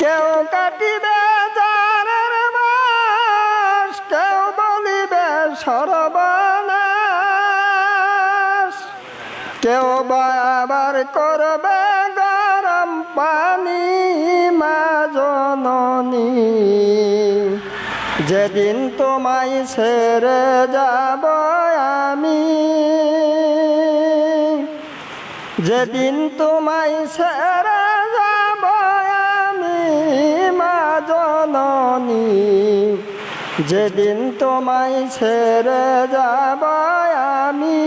কেউ কাটিবে জারের বাস, কেউ বলিবে সর্বনাশ, কেউ বা আবার করবে গরম পানি মা জননী। যেদিন তোমায় ছেড়ে যাব আমি, যেদিন তোমায় ছেড়ে যাব আমি মা জননী, যেদিন তোমায় ছেড়ে যাব আমি,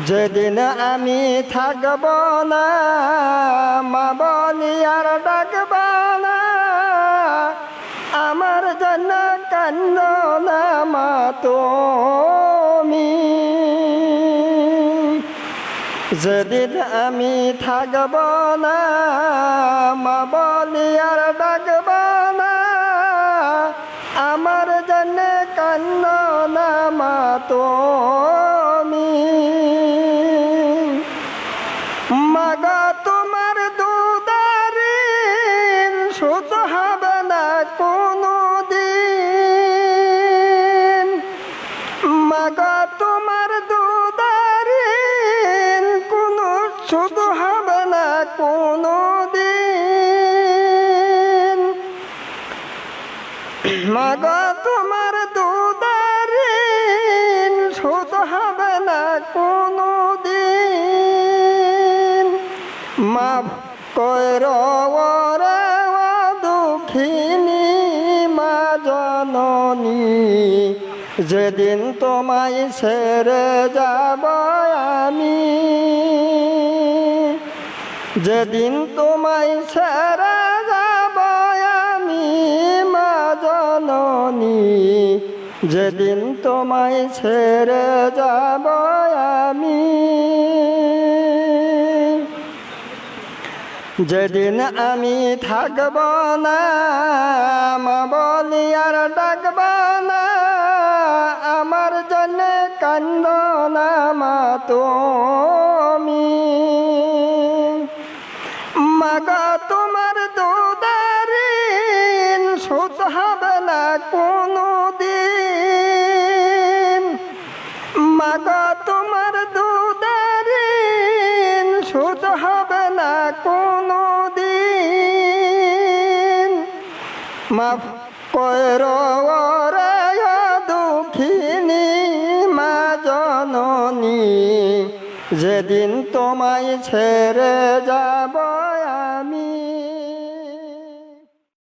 যেদিন আমি থাকব না মা বলি আর ডাকব না, আমার জন্য কান্দ না মা তুমি। যেদিন আমি থাকব না মা বলি আর ডাকব না, আমার জন্য কান্দ না মা তুমি। মাগো তোমার দুধারিন শোধ হবে না কোনো দিন, মাগো তোমার দুধারিন কোনো শোধ হবে না কোনো দিন, মাগো তোমার দুধারিন শোধ হবে না কোনো দিন। মাফ কইরো ওরে ও দুঃখিনী মা জননী, যেদিন তোমায় ছেড়ে যাব আমি, যেদিন তোমায় ছেড়ে যাব আমি মা জননী, যেদিন তোমায় ছেড়ে যাব আমি, যেদিন আমি থাকব না মা বলি আর ডাকব না, আমার জন্য কান্দ না মা তুমি। মাগো তোমার দুধারিন শোধ হবে না কোনো দিন, মাগো তোমার দুধারিন শোধ হবে না কোনো দিন। মাফ কইরো ওরে ও দুঃখিনী মা জননী, যেদিন তোমায় ছেড়ে যাব।